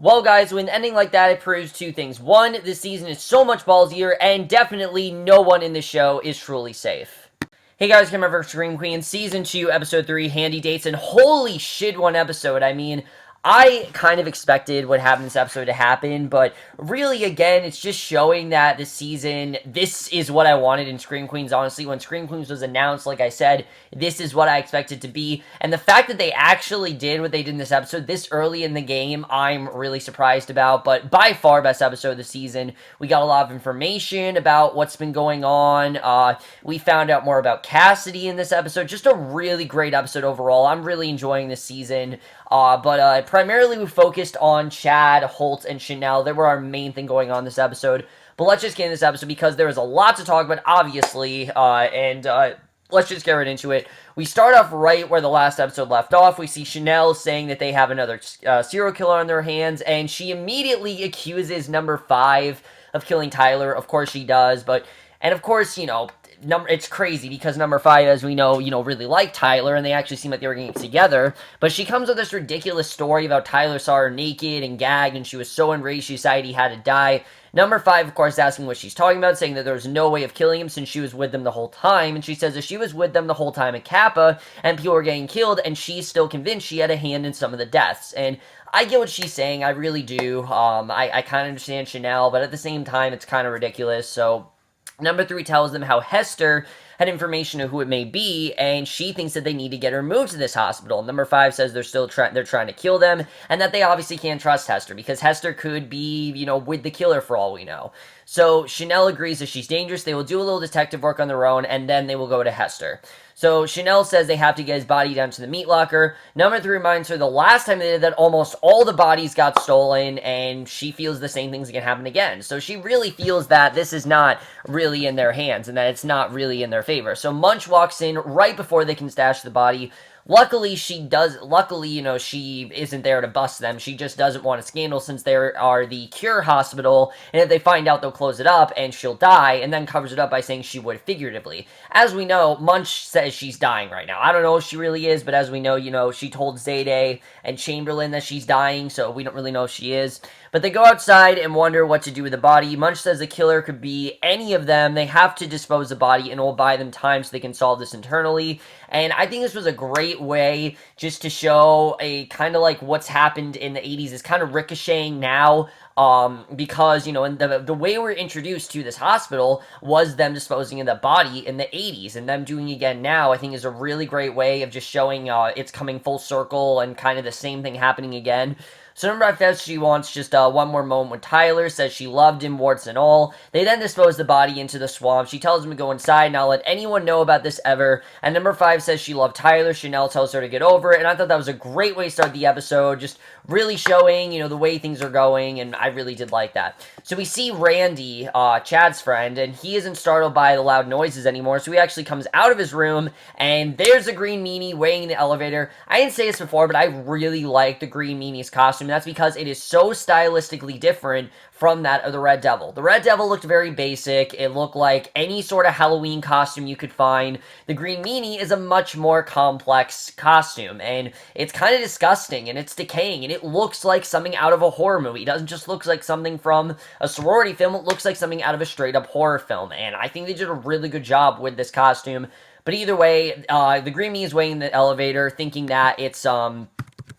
Well, guys, with an ending like that, it proves two things. One, this season is so much ballsier, and definitely no one in the show is truly safe. Hey guys, Cameron for Scream Queen, Season 2, Episode 3, Handidates, and holy shit, one episode. I mean, I kind of expected what happened in this episode to happen, but really, again, it's just showing that this season, this is what I wanted in Scream Queens, honestly. When Scream Queens was announced, like I said, this is what I expected to be, and the fact that they actually did what they did in this episode this early in the game, I'm really surprised about, but by far best episode of the season. We got a lot of information about what's been going on. We found out more about Cassidy in this episode. Just a really great episode overall. I'm really enjoying this season. But primarily we focused on Chad, Holt, and Chanel. They were our main thing going on this episode. But let's just get into this episode because there is a lot to talk about, obviously, and let's just get right into it. We start off right where the last episode left off. We see Chanel saying that they have another serial killer on their hands, and she immediately accuses number 5 of killing Tyler. Of course she does, and of course, it's crazy because number 5, as we know, really liked Tyler, and they actually seem like they were getting together. But she comes with this ridiculous story about Tyler saw her naked and gagged, and she was so enraged she decided he had to die. Number 5, of course, asking what she's talking about, saying that there was no way of killing him since she was with them the whole time. And she says that she was with them the whole time at Kappa, and people were getting killed, and she's still convinced she had a hand in some of the deaths. And I get what she's saying, I really do. I kind of understand Chanel, but at the same time, it's kind of ridiculous. So number 3 tells them how Hester had information of who it may be, and she thinks that they need to get her moved to this hospital. Number 5 says they're trying to kill them, and that they obviously can't trust Hester, because Hester could be, with the killer for all we know. So Chanel agrees that she's dangerous. They will do a little detective work on their own, and then they will go to Hester. So Chanel says they have to get his body down to the meat locker. Number 3 reminds her the last time they did that, almost all the bodies got stolen, and she feels the same thing's gonna happen again. So she really feels that this is not really in their hands, and that it's not really in their favor. So Munch walks in right before they can stash the body. Luckily, she isn't there to bust them. She just doesn't want a scandal since they are the cure hospital, and if they find out, they'll close it up, and she'll die, and then covers it up by saying she would figuratively. As we know, Munch says she's dying right now. I don't know if she really is, but as we know, she told Zayday and Chamberlain that she's dying, so we don't really know if she is. But they go outside and wonder what to do with the body. Munch says the killer could be any of them. They have to dispose the body, and it will buy them time so they can solve this internally. And I think this was a great way just to show a kind of like what's happened in the 80s is kind of ricocheting now. Because, and the way we're introduced to this hospital was them disposing of the body in the 80s, and them doing it again now, I think is a really great way of just showing it's coming full circle and kind of the same thing happening again. So number 5 says she wants just one more moment with Tyler, says she loved him, warts and all. They then dispose the body into the swamp. She tells him to go inside, not let anyone know about this ever. And number 5 says she loved Tyler. Chanel tells her to get over it, and I thought that was a great way to start the episode, just really showing, the way things are going, and I really did like that. So we see Randy, Chad's friend, and he isn't startled by the loud noises anymore, so he actually comes out of his room, and there's the Green Meanie waiting in the elevator. I didn't say this before, but I really like the Green Meanie's costume. That's because it is so stylistically different from that of the Red Devil. The Red Devil looked very basic. It looked like any sort of Halloween costume you could find. The Green Meanie is a much more complex costume, and it's kind of disgusting, and it's decaying, and it looks like something out of a horror movie. It doesn't just look like something from a sorority film. It looks like something out of a straight-up horror film, and I think they did a really good job with this costume. But either way, the Green Meanie is waiting in the elevator, thinking that it's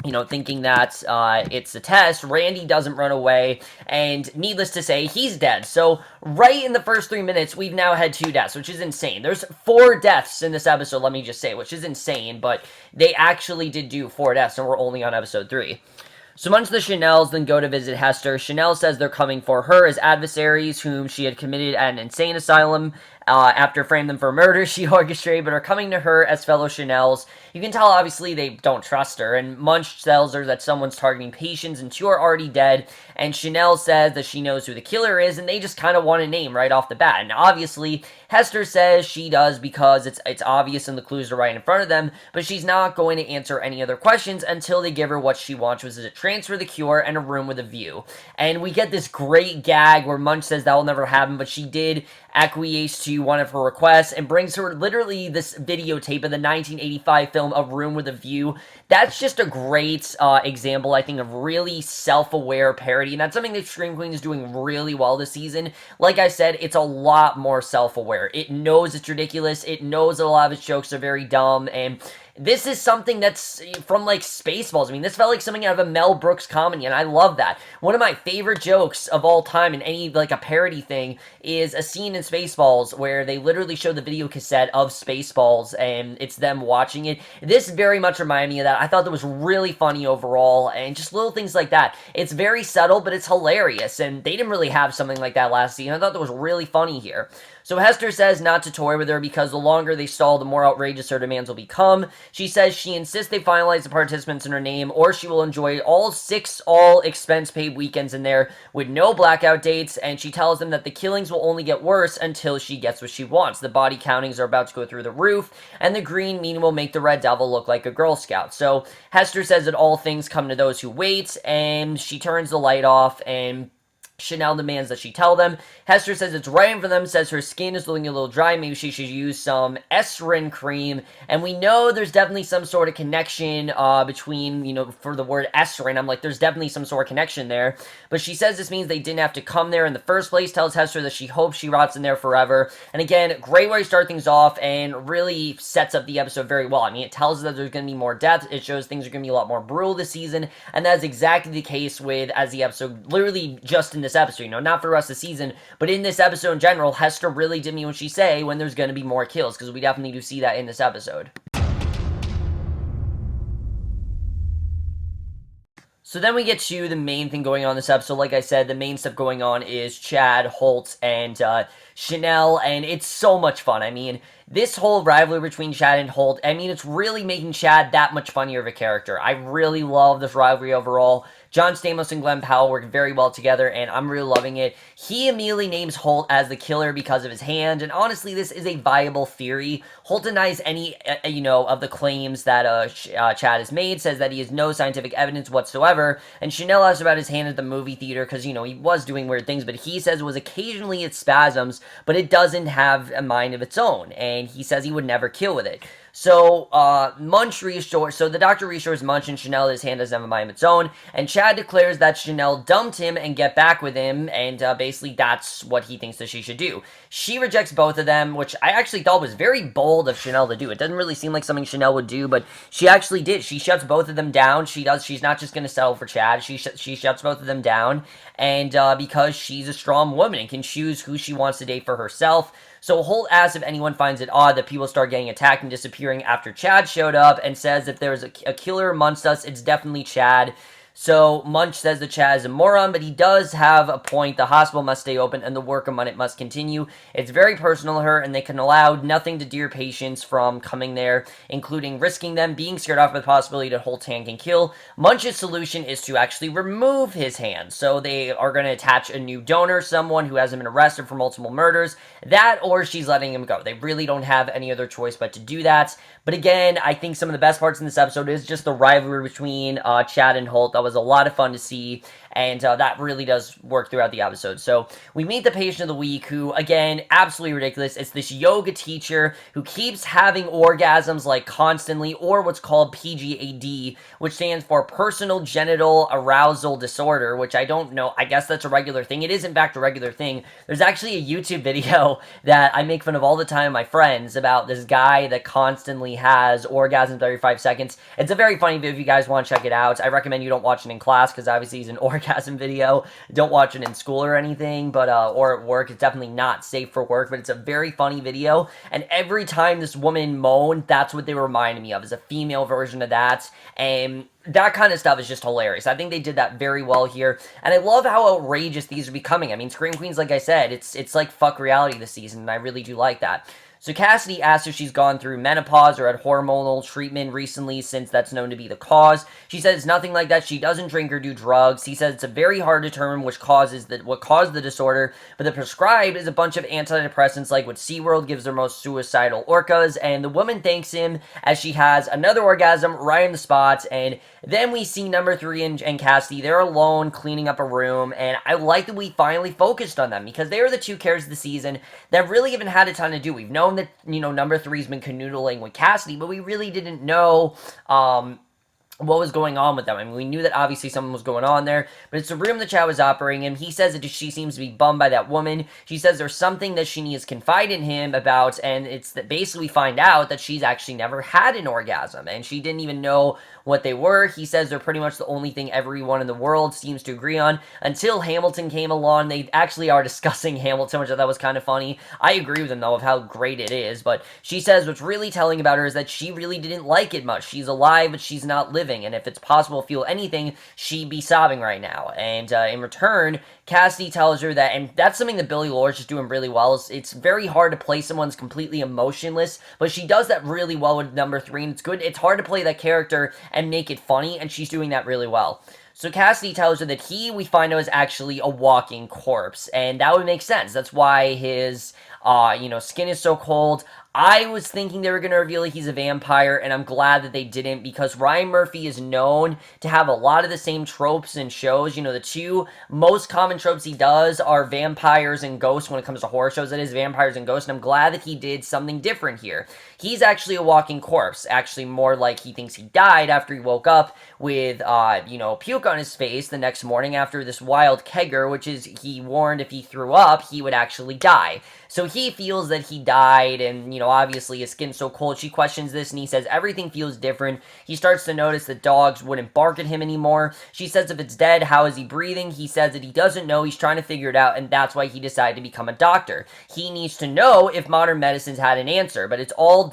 it's a test. Randy doesn't run away, and needless to say, he's dead. So right in the first 3 minutes, we've now had 2 deaths, which is insane. There's 4 deaths in this episode, let me just say, which is insane, but they actually did do 4 deaths, and we're only on episode 3. So once the Chanels then go to visit Hester, Chanel says they're coming for her as adversaries whom she had committed at an insane asylum. After framing them for murder she orchestrated, but are coming to her as fellow Chanels. You can tell, obviously, they don't trust her, and Munch tells her that someone's targeting patients, and 2 are already dead, and Chanel says that she knows who the killer is, and they just kind of want a name right off the bat. And obviously, Hester says she does because it's obvious and the clues are right in front of them, but she's not going to answer any other questions until they give her what she wants, which is to transfer the cure and a room with a view. And we get this great gag where Munch says that will never happen, but she did acquiesce to to one of her requests and brings her literally this videotape of the 1985 film A Room with a View. That's just a great example, I think, of really self-aware parody, and that's something that Scream Queen is doing really well this season. Like I said, it's a lot more self-aware. It knows it's ridiculous, it knows that a lot of its jokes are very dumb, and this is something that's from, like, Spaceballs. I mean, this felt like something out of a Mel Brooks comedy, and I love that. One of my favorite jokes of all time in any, like, a parody thing is a scene in Spaceballs where they literally show the video cassette of Spaceballs, and it's them watching it. This very much reminded me of that. I thought that was really funny overall, and just little things like that. It's very subtle, but it's hilarious, and they didn't really have something like that last season. I thought that was really funny here. So Hester says not to toy with her because the longer they stall, the more outrageous her demands will become. She says she insists they finalize the participants in her name, or she will enjoy all 6 all-expense-paid weekends in there with no blackout dates, and she tells them that the killings will only get worse until she gets what she wants. The body countings are about to go through the roof, and the Green Meanie will make the Red Devil look like a Girl Scout. So Hester says that all things come to those who wait, and she turns the light off, and Chanel demands that she tell them. Hester says it's right in for them, says her skin is looking a little dry, maybe she should use some Esrin cream, and we know there's definitely some sort of connection between, you know, for the word Esrin, I'm like, there's definitely some sort of connection there, but she says this means they didn't have to come there in the first place, tells Hester that she hopes she rots in there forever, and again, great way to start things off, and really sets up the episode very well. I mean, it tells us that there's going to be more depth, it shows things are going to be a lot more brutal this season, and that's exactly the case with, as the episode, literally just in this episode, you know, not for the rest of the season, but in this episode in general, Hester really did mean what she say when there's going to be more kills, because we definitely do see that in this episode. So then we get to the main thing going on in this episode. Like I said, the main stuff going on is Chad, Holt, and Chanel, and it's so much fun. I mean, this whole rivalry between Chad and Holt, I mean, it's really making Chad that much funnier of a character. I really love this rivalry overall. John Stamos and Glenn Powell work very well together, and I'm really loving it. He immediately names Holt as the killer because of his hand, and honestly, this is a viable theory. Holt denies any, you know, of the claims that Chad has made, says that he has no scientific evidence whatsoever, and Chanel asks about his hand at the movie theater, because, you know, he was doing weird things, but he says it was occasionally its spasms, but it doesn't have a mind of its own, and he says he would never kill with it. So, the doctor reassures Munch and Chanel that his hand doesn't have a mind of its own, and Chad declares that Chanel dumped him and get back with him, and basically that's what he thinks that she should do. She rejects both of them, which I actually thought was very bold of Chanel to do. It doesn't really seem like something Chanel would do, but she actually did. She shuts both of them down. She's not just going to settle for Chad. She shuts both of them down, and because she's a strong woman and can choose who she wants to date for herself. So Holt asks if anyone finds it odd that people start getting attacked and disappearing after Chad showed up, and says if there's a killer amongst us, it's definitely Chad. So Munch says that Chad is a moron, but he does have a point. The hospital must stay open and the work on it must continue. It's very personal to her, and they can allow nothing to deter patients from coming there, including risking them, being scared off with the possibility that Holt's hand can kill. Munch's solution is to actually remove his hand. So they are going to attach a new donor, someone who hasn't been arrested for multiple murders. That, or she's letting him go. They really don't have any other choice but to do that. But again, I think some of the best parts in this episode is just the rivalry between Chad and Holt. That was a lot of fun to see, and that really does work throughout the episode. So we meet the patient of the week, who, again, absolutely ridiculous. It's this yoga teacher who keeps having orgasms, like, constantly, or what's called PGAD, which stands for Personal Genital Arousal Disorder, which I don't know. I guess that's a regular thing. It is, in fact, a regular thing. There's actually a YouTube video that I make fun of all the time with my friends about this guy that constantly has orgasms every 5 seconds. It's a very funny video if you guys want to check it out. I recommend you don't watch it in class, because obviously it's an orgasm video. Don't watch it in school or anything, but or at work. It's definitely not safe for work, but it's a very funny video, and every time this woman moaned, that's what they reminded me of, is a female version of that, and that kind of stuff is just hilarious. I think they did that very well here, and I love how outrageous these are becoming. I mean, Scream Queens, like I said, it's like fuck reality this season, and I really do like that. So Cassidy asks if she's gone through menopause or had hormonal treatment recently, since that's known to be the cause. She says it's nothing like that. She doesn't drink or do drugs. He says it's a very hard to determine what caused the disorder, but the prescribed is a bunch of antidepressants like what SeaWorld gives their most suicidal orcas, and the woman thanks him as she has another orgasm right on the spot. And then we see number 3 and Cassidy. They're alone cleaning up a room, and I like that we finally focused on them, because they are the 2 characters of the season that really haven't had a ton to do. We've known that, number 3's been canoodling with Cassidy, but we really didn't know, what was going on with them. I mean, we knew that obviously something was going on there, but it's the room that Chad was operating in. He says that she seems to be bummed by that woman. She says there's something that she needs to confide in him about, and it's that basically find out that she's actually never had an orgasm, and she didn't even know what they were. He says they're pretty much the only thing everyone in the world seems to agree on, until Hamilton came along. They actually are discussing Hamilton, which I thought was kind of funny. I agree with them, though, of how great it is, but she says what's really telling about her is that she really didn't like it much. She's alive, but she's not living, and if it's possible to feel anything, she'd be sobbing right now. And in return, Cassidy tells her that, and that's something that Billie Lourd's just doing really well, is it's very hard to play someone that's completely emotionless, but she does that really well with number 3, and it's good. It's hard to play that character and make it funny, and she's doing that really well. So Cassidy tells her that we find out, is actually a walking corpse, and that would make sense. That's why his, skin is so cold. I was thinking they were going to reveal that he's a vampire, and I'm glad that they didn't, because Ryan Murphy is known to have a lot of the same tropes in shows. The 2 most common tropes he does are vampires and ghosts when it comes to horror shows. That is, vampires and ghosts, and I'm glad that he did something different here. He's actually a walking corpse, actually more like he thinks he died after he woke up with, puke on his face the next morning after this wild kegger, which is, he warned if he threw up, he would actually die. So he feels that he died, and, obviously his skin's so cold. She questions this, and he says everything feels different. He starts to notice that dogs wouldn't bark at him anymore. She says if it's dead, how is he breathing? He says that he doesn't know. He's trying to figure it out, and that's why he decided to become a doctor. He needs to know if modern medicine's had an answer, but all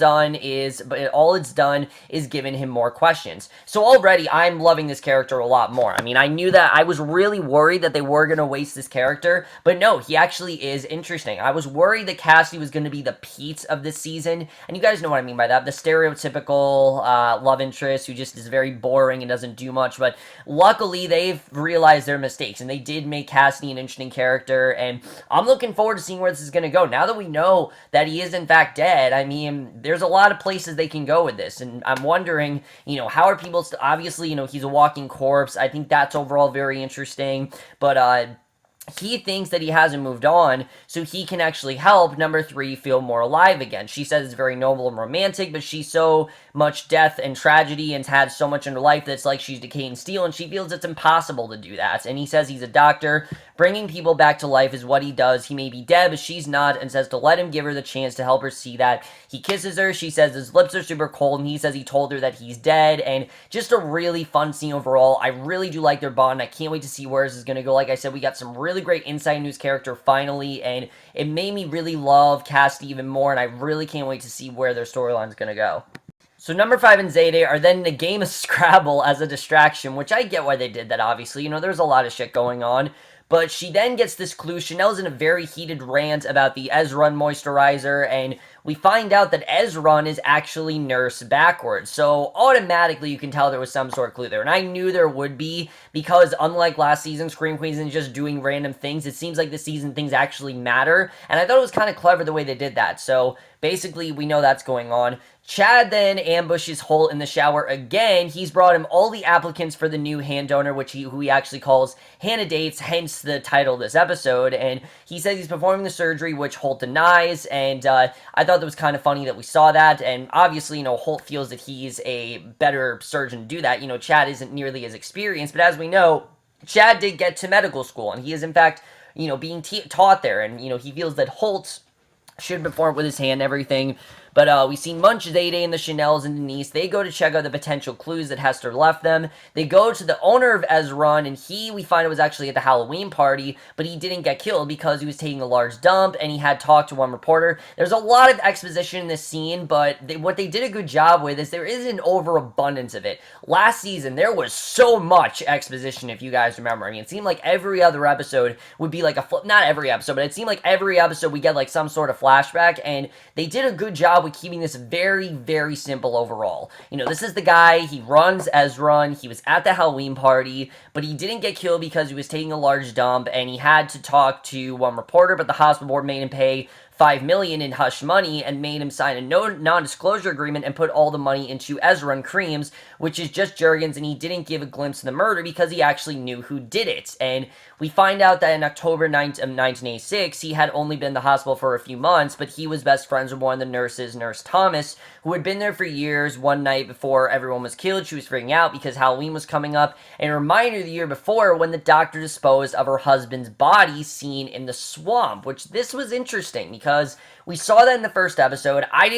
it's done is given him more questions. So already, I'm loving this character a lot more. I mean, I knew that. I was really worried that they were going to waste this character, but no, he actually is interesting. I was worried that Cassidy was going to be the Pete of this season, and you guys know what I mean by that, the stereotypical love interest who just is very boring and doesn't do much, but luckily they've realized their mistakes, and they did make Cassidy an interesting character, and I'm looking forward to seeing where this is going to go. Now that we know that he is in fact dead, I mean, there's a lot of places they can go with this, and I'm wondering, how are people, obviously, he's a walking corpse. I think that's overall very interesting, but, he thinks that he hasn't moved on, so he can actually help number 3 feel more alive again. She says it's very noble and romantic, but she's so much death and tragedy and had so much in her life that it's like she's decaying steel, and she feels it's impossible to do that. And he says he's a doctor. Bringing people back to life is what he does. He may be dead, but she's not, and says to let him give her the chance to help her see that. He kisses her. She says his lips are super cold, and he says he told her that he's dead, and just a really fun scene overall. I really do like their bond. I can't wait to see where this is going to go. Like I said, we got some really great insight into his character finally, and it made me really love Cassidy even more, and I really can't wait to see where their storyline is going to go. So number 5 and Zayday are then in a game of Scrabble as a distraction, which I get why they did that, obviously. There's a lot of shit going on. But she then gets this clue. Chanel's in a very heated rant about the Ezrun moisturizer, and we find out that Ezrun is actually Nurse backwards. So automatically you can tell there was some sort of clue there. And I knew there would be, because unlike last season, Scream Queens isn't just doing random things. It seems like this season things actually matter. And I thought it was kind of clever the way they did that. So basically we know that's going on. Chad then ambushes Holt in the shower again. He's brought him all the applicants for the new hand donor, who he actually calls Handidates, hence the title of this episode. And he says he's performing the surgery, which Holt denies. And I thought that was kind of funny that we saw that. And obviously, Holt feels that he's a better surgeon to do that. Chad isn't nearly as experienced. But as we know, Chad did get to medical school, and he is in fact, being taught there. And, he feels that Holt should perform with his hand and everything. But we see Munch, Zayday, and the Chanels and Denise. They go to check out the potential clues that Hester left them. They go to the owner of Ezron, and we find it was actually at the Halloween party, but he didn't get killed because he was taking a large dump, and he had talked to one reporter. There's a lot of exposition in this scene, but what they did a good job with is there is an overabundance of it. Last season, there was so much exposition, if you guys remember. I mean, it seemed like every other episode would be like not every episode, but it seemed like every episode we get like some sort of flashback, and they did a good job with keeping this very, very simple overall. You know, this is the guy, he runs Ezron, he was at the Halloween party, but he didn't get killed because he was taking a large dump, and he had to talk to one reporter, but the hospital board made him pay $5 million in hush money and made him sign a non-disclosure agreement and put all the money into Ezron Creams, which is just Jurgens, and he didn't give a glimpse of the murder because he actually knew who did it. And we find out that in October 1986, he had only been in the hospital for a few months, but he was best friends with one of the nurses, Nurse Thomas, who had been there for years. One night before everyone was killed, she was freaking out because Halloween was coming up, and a reminder the year before when the doctor disposed of her husband's body seen in the swamp, which this was interesting because we saw that in the first episode. I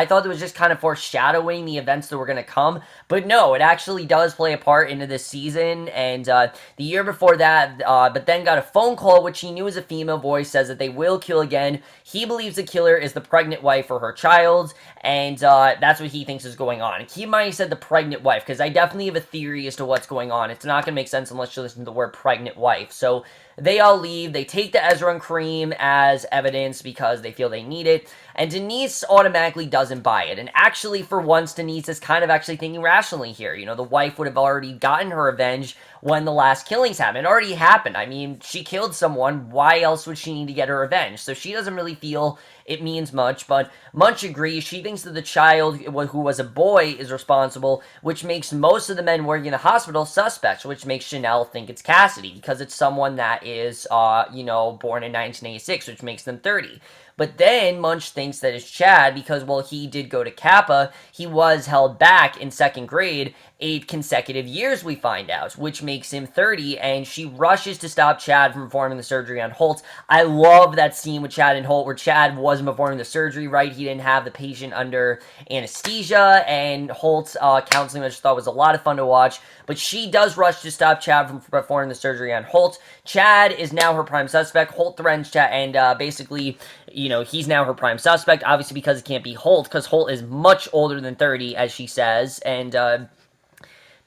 thought it was just kind of foreshadowing the events that were going to come, but no, it actually does play a part into this season, and the year before that, but then got a phone call, which he knew was a female voice, says that they will kill again. He believes the killer is the pregnant wife for her child, and that's what he thinks is going on. And keep in mind he said the pregnant wife, because I definitely have a theory as to what's going on. It's not going to make sense unless you listen to the word pregnant wife. So they all leave. They take the Ezron cream as evidence because they feel they need it, and Denise automatically doesn't buy it. And actually, for once, Denise is kind of actually thinking rationally here. You know, the wife would have already gotten her revenge when the last killings happened. It already happened. I mean, she killed someone. Why else would she need to get her revenge? So she doesn't really feel it means much, but Munch agrees. She thinks that the child, who was a boy, is responsible, which makes most of the men working in the hospital suspects, which makes Chanel think it's Cassidy, because it's someone that is, born in 1986, which makes them 30. But then Munch thinks that it's Chad because, well, he did go to Kappa. He was held back in second grade 8 consecutive years, we find out, which makes him 30, and she rushes to stop Chad from performing the surgery on Holt. I love that scene with Chad and Holt where Chad wasn't performing the surgery, right? He didn't have the patient under anesthesia, and Holt's counseling, which I thought was a lot of fun to watch. But she does rush to stop Chad from performing the surgery on Holt. Chad is now her prime suspect. Holt threatens Chad, and basically, he's now her prime suspect, obviously because it can't be Holt, because Holt is much older than 30, as she says, and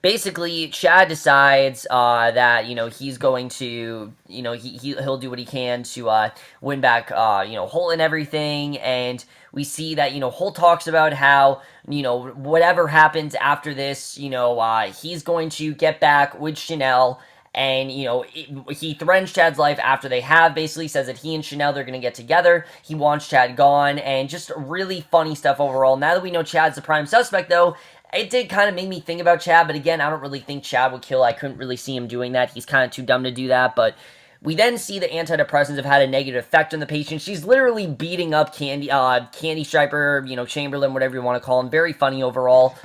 basically, Chad decides that, he's going to, he'll do what he can to win back, Holt and everything, and we see that, Holt talks about how, whatever happens after this, he's going to get back with Chanel, and, he threatens Chad's life after they have, basically says that he and Chanel, they're going to get together. He wants Chad gone, and just really funny stuff overall. Now that we know Chad's the prime suspect, though, it did kind of make me think about Chad, but again, I don't really think Chad would kill. I couldn't really see him doing that. He's kind of too dumb to do that, but we then see the antidepressants have had a negative effect on the patient. She's literally beating up Candy Striper, Chamberlain, whatever you want to call him. Very funny overall.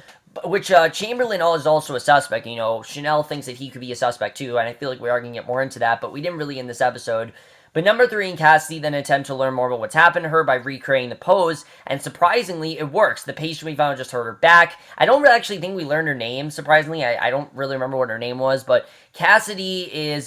Which, Chamberlain is also a suspect. Chanel thinks that he could be a suspect too, and I feel like we are going to get more into that, but we didn't really in this episode. But number 3 and Cassidy then attempt to learn more about what's happened to her by recreating the pose, and surprisingly, it works. The patient we found just hurt her back. I don't really actually think we learned her name, surprisingly. I don't really remember what her name was, but Cassidy says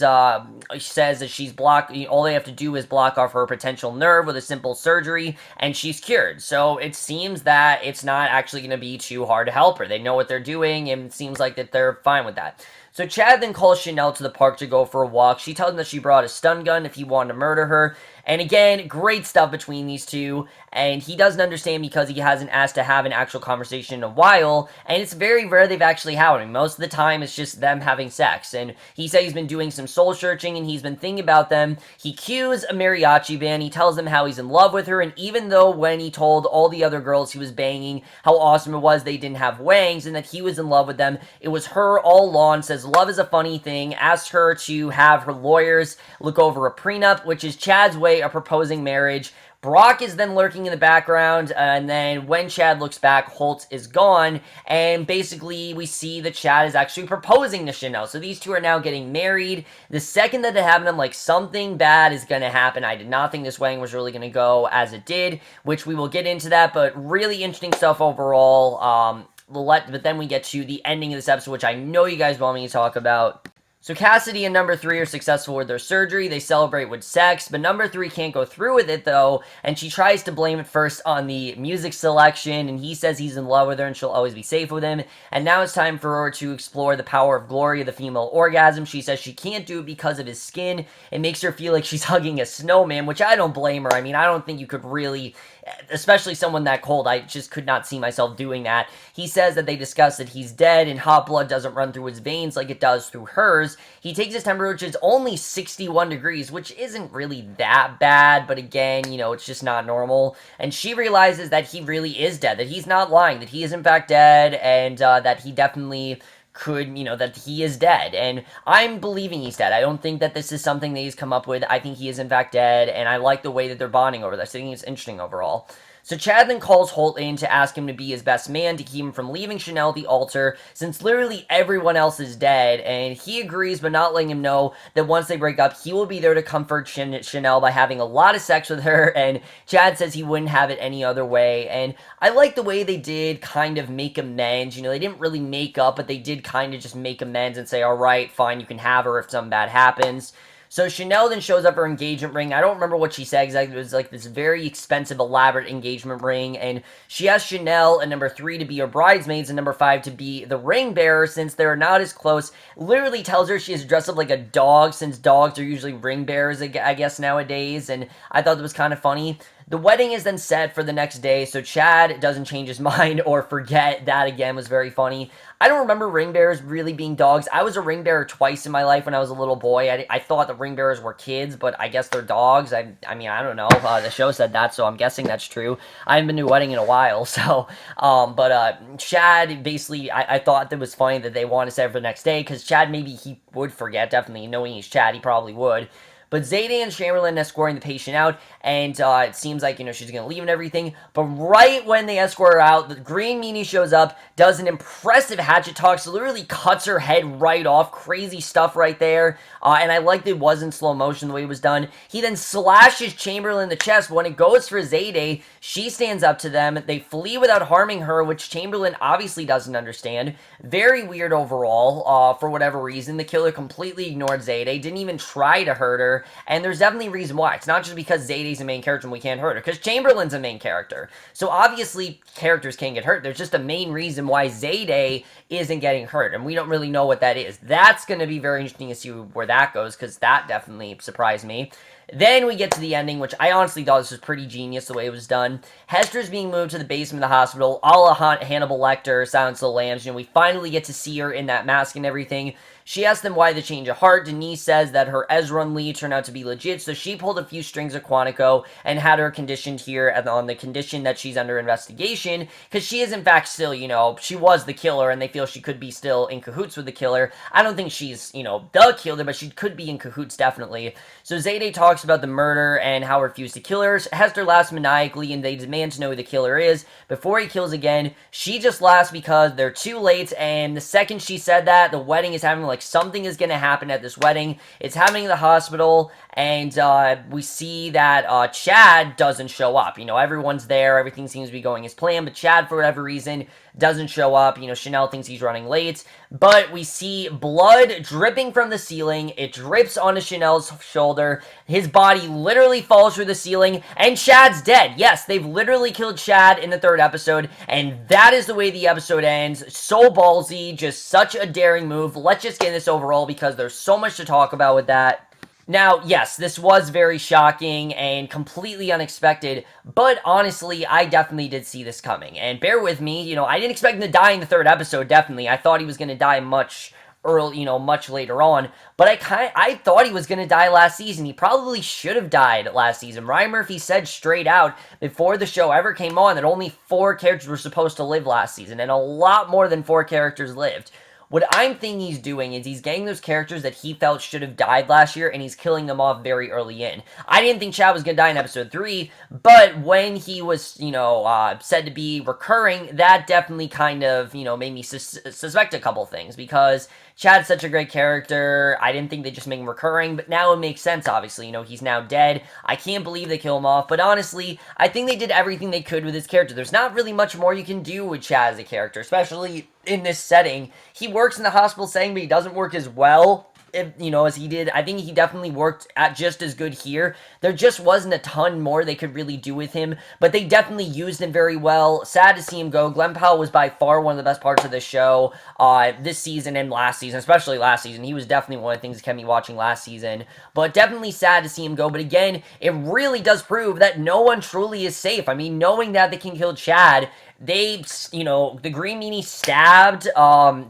that she's blocked, all they have to do is block off her potential nerve with a simple surgery, and she's cured. So it seems that it's not actually going to be too hard to help her. They know what they're doing, and it seems like that they're fine with that. So Chad then calls Chanel to the park to go for a walk. She tells him that she brought a stun gun if he wanted to murder her. And again, great stuff between these two. And he doesn't understand because he hasn't asked to have an actual conversation in a while. And it's very rare they've actually had one. Most of the time, it's just them having sex. And he said he's been doing some soul searching and he's been thinking about them. He cues a mariachi band. He tells them how he's in love with her. And even though when he told all the other girls he was banging how awesome it was they didn't have wangs and that he was in love with them, it was her all along. Says love is a funny thing. Asked her to have her lawyers look over a prenup, which is Chad's way of proposing marriage. Brock is then lurking in the background, and then when Chad looks back, Holt is gone, and basically we see that Chad is actually proposing to Chanel. So these two are now getting married. The second that it happened, I'm like, something bad is going to happen. I did not think this wedding was really going to go as it did, which we will get into that, but really interesting stuff overall. But then we get to the ending of this episode, which I know you guys want me to talk about. So Cassidy and number 3 are successful with their surgery. They celebrate with sex, but number 3 can't go through with it though, and she tries to blame it first on the music selection, and he says he's in love with her and she'll always be safe with him. And now it's time for her to explore the power of glory of the female orgasm. She says she can't do it because of his skin. It makes her feel like she's hugging a snowman, which I don't blame her. I mean, I don't think you could really, especially someone that cold, I just could not see myself doing that. He says that they discussed that he's dead and hot blood doesn't run through his veins like it does through hers. He takes his temperature, which is only 61 degrees, which isn't really that bad, but again, you know, it's just not normal. And she realizes that he really is dead, that he's not lying, that he is in fact dead, and that he definitely could, you know, that he is dead. And I'm believing he's dead. I don't think that this is something that he's come up with. I think he is in fact dead, and I like the way that they're bonding over this. I think it's interesting overall. So Chad then calls Holt in to ask him to be his best man to keep him from leaving Chanel at the altar, since literally everyone else is dead, and he agrees, but not letting him know that once they break up, he will be there to comfort Chanel by having a lot of sex with her, and Chad says he wouldn't have it any other way. And I like the way they did kind of make amends. You know, they didn't really make up, but they did kind of just make amends and say, alright, fine, you can have her if something bad happens. So Chanel then shows up her engagement ring. I don't remember what she said exactly. It was like this very expensive, elaborate engagement ring. And she asked Chanel and number 3 to be her bridesmaids and number 5 to be the ring bearer since they're not as close. Literally tells her she has to dress up like a dog since dogs are usually ring bearers, I guess, nowadays. And I thought that was kind of funny. The wedding is then set for the next day, so Chad doesn't change his mind or forget. That, again, was very funny. I don't remember ring bearers really being dogs. I was a ring bearer twice in my life when I was a little boy. I thought the ring bearers were kids, but I guess they're dogs. I mean, I don't know. The show said that, so I'm guessing that's true. I haven't been to a wedding in a while, so... Chad, basically, I thought that was funny that they wanted to set it for the next day, because Chad, maybe he would forget, definitely. Knowing he's Chad, he probably would. But Zayday and Chamberlain escorting the patient out, and it seems like, you know, she's going to leave and everything. But right when they escort her out, the Green Meanie shows up, does an impressive Hatchet talk, so literally cuts her head right off. Crazy stuff right there. And I liked it was in slow motion the way it was done. He then slashes Chamberlain in the chest. But when it goes for Zayday, she stands up to them. They flee without harming her, which Chamberlain obviously doesn't understand. Very weird overall, for whatever reason. The killer completely ignored Zayday, didn't even try to hurt her. And there's definitely a reason why. It's not just because Zayday's a main character and we can't hurt her, because Chamberlain's a main character. So obviously, characters can't get hurt. There's just a main reason why Zayday isn't getting hurt, and we don't really know what that is. That's going to be very interesting to see where that goes, because that definitely surprised me. Then we get to the ending, which I honestly thought this was pretty genius the way it was done. Hester's being moved to the basement of the hospital, a la Hannibal Lecter, Silence of the Lambs. You know, we finally get to see her in that mask and everything. She asks them why the change of heart. Denise says that her Ezra and Lee turned out to be legit, so she pulled a few strings of Quantico and had her conditioned here on the condition that she's under investigation, because she is in fact still, you know, she was the killer, and they feel she could be still in cahoots with the killer. I don't think she's, you know, the killer, but she could be in cahoots, definitely. So Zayday talks about the murder and how he refused to kill her. Hester laughs maniacally, and they demand to know who the killer is before he kills again. She just laughs because they're too late, and the second she said that, the wedding is having, like, something is going to happen at this wedding. It's happening in the hospital, and we see that Chad doesn't show up. You know, everyone's there, everything seems to be going as planned, but Chad, for whatever reason, doesn't show up. You know, Chanel thinks he's running late, but we see blood dripping from the ceiling. It drips onto Chanel's shoulder. His body literally falls through the ceiling, and Chad's dead. Yes, they've literally killed Chad in the 3rd episode, and that is the way the episode ends. So ballsy, just such a daring move. Let's just get this overall, because there's so much to talk about with that. Now, yes, this was very shocking and completely unexpected, but honestly, I definitely did see this coming. And bear with me, you know, I didn't expect him to die in the 3rd episode, definitely. I thought he was going to die much early, you know, much later on, but I thought he was going to die last season. He probably should have died last season. Ryan Murphy said straight out before the show ever came on that only 4 characters were supposed to live last season, and a lot more than 4 characters lived. What I'm thinking he's doing is he's getting those characters that he felt should have died last year, and he's killing them off very early in. I didn't think Chad was going to die in episode 3, but when he was, said to be recurring, that definitely kind of, made me suspect a couple things, because Chad's such a great character. I didn't think they'd just make him recurring, but now it makes sense, obviously. He's now dead. I can't believe they kill him off, but honestly, I think they did everything they could with his character. There's not really much more you can do with Chad as a character, especially in this setting. He works in the hospital setting, but he doesn't work as well, as he did. I think he definitely worked at just as good here. There just wasn't a ton more they could really do with him, but they definitely used him very well. Sad to see him go. Glenn Powell was by far one of the best parts of the show this season and last season, especially last season. He was definitely one of the things that kept me watching last season, but definitely sad to see him go. But again, it really does prove that no one truly is safe. I mean, knowing that they can kill Chad, they, the Green Meanie stabbed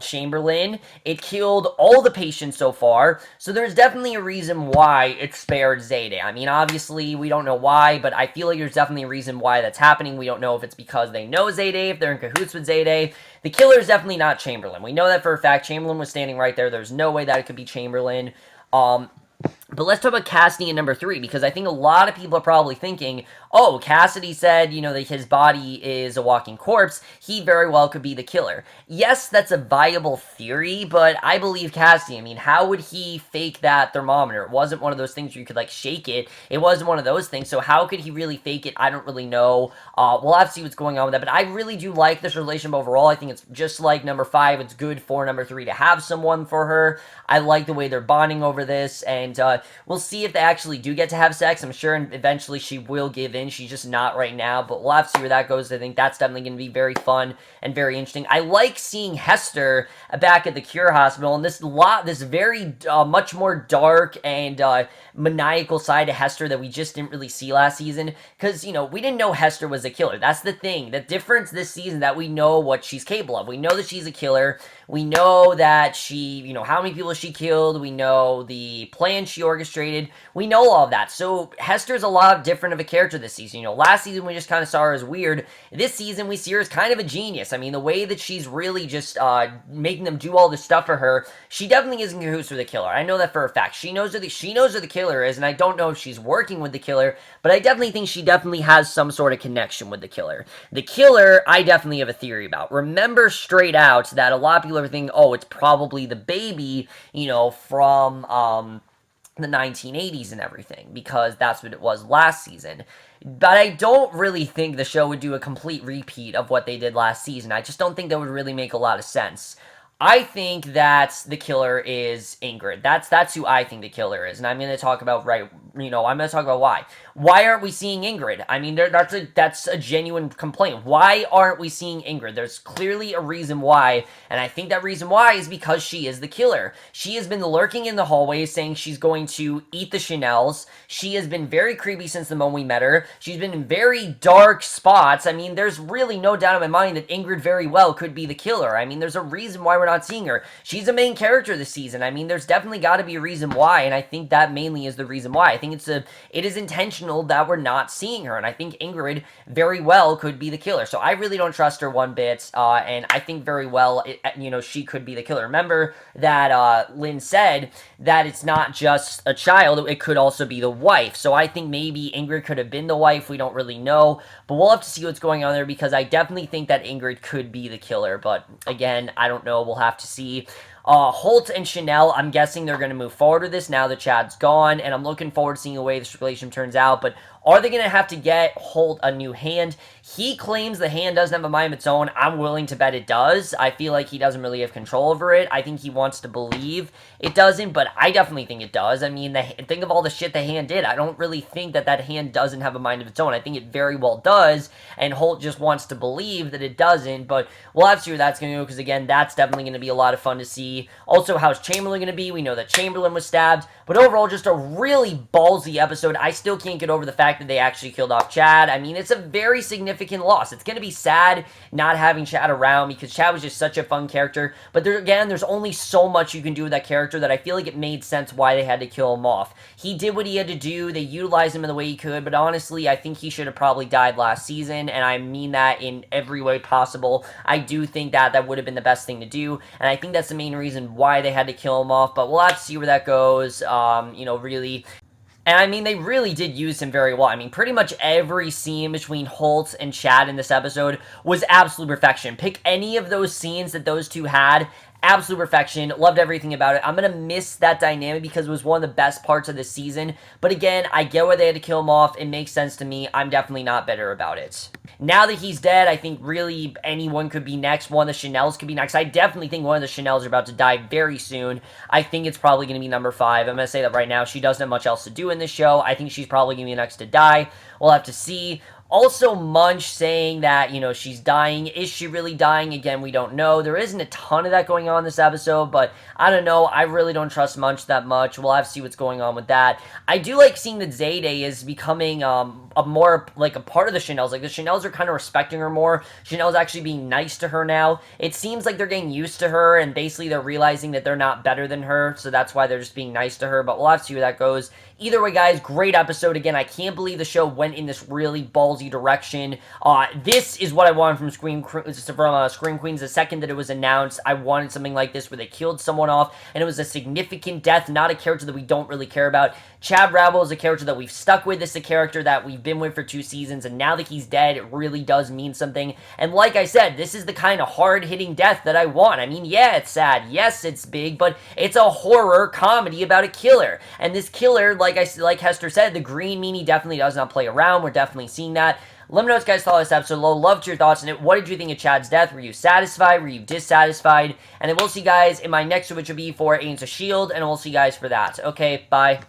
Chamberlain. It killed all the patients so far, so there's definitely a reason why it spared Zayday. I mean, obviously, we don't know why, but I feel like there's definitely a reason why that's happening. We don't know if it's because they know Zayday, if they're in cahoots with Zayday. The killer is definitely not Chamberlain. We know that for a fact. Chamberlain was standing right there. There's no way that it could be Chamberlain. But let's talk about Cassidy in number 3, because I think a lot of people are probably thinking, oh, Cassidy said, that his body is a walking corpse. He very well could be the killer. Yes, that's a viable theory, but I believe Cassidy. I mean, how would he fake that thermometer? It wasn't one of those things where you could, shake it. It wasn't one of those things, so how could he really fake it? I don't really know. We'll have to see what's going on with that, but I really do like this relationship overall. I think it's just like number 5. It's good for number 3 to have someone for her. I like the way they're bonding over this, and we'll see if they actually do get to have sex. I'm sure eventually she will give in. She's just not right now, but we'll have to see where that goes. I think that's definitely going to be very fun and very interesting. I like seeing Hester back at the Cure Hospital, and this very much more dark and maniacal side of Hester that we just didn't really see last season, because, we didn't know Hester was a killer. That's the thing. The difference this season, that we know what she's capable of. We know that she's a killer. We know that she, how many people she killed. We know the plan she orchestrated. We know all of that. So Hester's a lot different of a character this season. Last season we just kind of saw her as weird. This season we see her as kind of a genius. I mean, the way that she's really just making them do all this stuff for her, she definitely isn't in cahoots with the killer. I know that for a fact. She knows who the killer is, and I don't know if she's working with the killer, but I definitely think she definitely has some sort of connection with the killer. The killer, I definitely have a theory about. Remember straight out that a lot of people are thinking, oh, it's probably the baby, from the 1980s and everything, because that's what it was last season. But I don't really think the show would do a complete repeat of what they did last season. I just don't think that would really make a lot of sense. I think that the killer is Ingrid. That's who I think the killer is, and I'm going to talk about I'm going to talk about why. Why aren't we seeing Ingrid? I mean, that's a genuine complaint. Why aren't we seeing Ingrid? There's clearly a reason why, and I think that reason why is because she is the killer. She has been lurking in the hallways saying she's going to eat the Chanels. She has been very creepy since the moment we met her. She's been in very dark spots. I mean, there's really no doubt in my mind that Ingrid very well could be the killer. I mean, there's a reason why we're not seeing her. She's a main character this season. I mean, there's definitely got to be a reason why, and I think that mainly is the reason why. I think it is intentional that we're not seeing her, and I think Ingrid very well could be the killer. So I really don't trust her one bit, and I think very well, she could be the killer. Remember that Lynn said that it's not just a child, it could also be the wife. So I think maybe Ingrid could have been the wife. We don't really know, but we'll have to see what's going on there, because I definitely think that Ingrid could be the killer, but again, I don't know. We'll have to see. Holt and Chanel, I'm guessing they're going to move forward with this now that Chad's gone, and I'm looking forward to seeing the way this relationship turns out, but are they going to have to get Holt a new hand? He claims the hand doesn't have a mind of its own. I'm willing to bet it does. I feel like he doesn't really have control over it. I think he wants to believe it doesn't, but I definitely think it does. I mean, think of all the shit the hand did. I don't really think that hand doesn't have a mind of its own. I think it very well does, and Holt just wants to believe that it doesn't, but we'll have to see where that's going to go, because again, that's definitely going to be a lot of fun to see. Also, how's Chamberlain going to be? We know that Chamberlain was stabbed, but overall, just a really ballsy episode. I still can't get over the fact fact that they actually killed off Chad, I mean, it's a very significant loss. It's going to be sad not having Chad around because Chad was just such a fun character. But there's only so much you can do with that character that I feel like it made sense why they had to kill him off. He did what he had to do. They utilized him in the way he could, but honestly, I think he should have probably died last season, and I mean that in every way possible. I do think that that would have been the best thing to do, and I think that's the main reason why they had to kill him off, but we'll have to see where that goes, really. And I mean, they really did use him very well. I mean, pretty much every scene between Holt and Chad in this episode was absolute perfection. Pick any of those scenes that those two had, absolute perfection. Loved everything about it. I'm going to miss that dynamic because it was one of the best parts of the season. But again, I get why they had to kill him off. It makes sense to me. I'm definitely not bitter about it. Now that he's dead, I think really anyone could be next. One of the Chanels could be next. I definitely think one of the Chanels are about to die very soon. I think it's probably going to be number 5. I'm going to say that right now. She doesn't have much else to do in this show. I think she's probably going to be the next to die. We'll have to see. Also, Munch saying that, she's dying. Is she really dying? Again, we don't know. There isn't a ton of that going on in this episode, but I don't know. I really don't trust Munch that much. We'll have to see what's going on with that. I do like seeing that Zayday is becoming a more, like, a part of the Chanels. Like, the Chanels are kind of respecting her more. Chanel's actually being nice to her now. It seems like they're getting used to her, and basically they're realizing that they're not better than her, so that's why they're just being nice to her, but we'll have to see where that goes. Either way, guys, great episode. Again, I can't believe the show went in this really ballsy direction. This is what I wanted from Scream Queens. The second that it was announced, I wanted something like this where they killed someone off, and it was a significant death, not a character that we don't really care about. Chad Rabble is a character that we've stuck with. This is a character that we've been with for 2 seasons, and now that he's dead, it really does mean something. And like I said, this is the kind of hard-hitting death that I want. I mean, yeah, it's sad. Yes, it's big, but it's a horror comedy about a killer. And this killer, like Hester said, the Green Meanie definitely does not play around. We're definitely seeing that. Let me know what you guys thought of this episode. Love your thoughts on it. What did you think of Chad's death? Were you satisfied? Were you dissatisfied? And then we'll see you guys in my next one, which will be for Agents of S.H.I.E.L.D., and we'll see you guys for that. Okay, bye.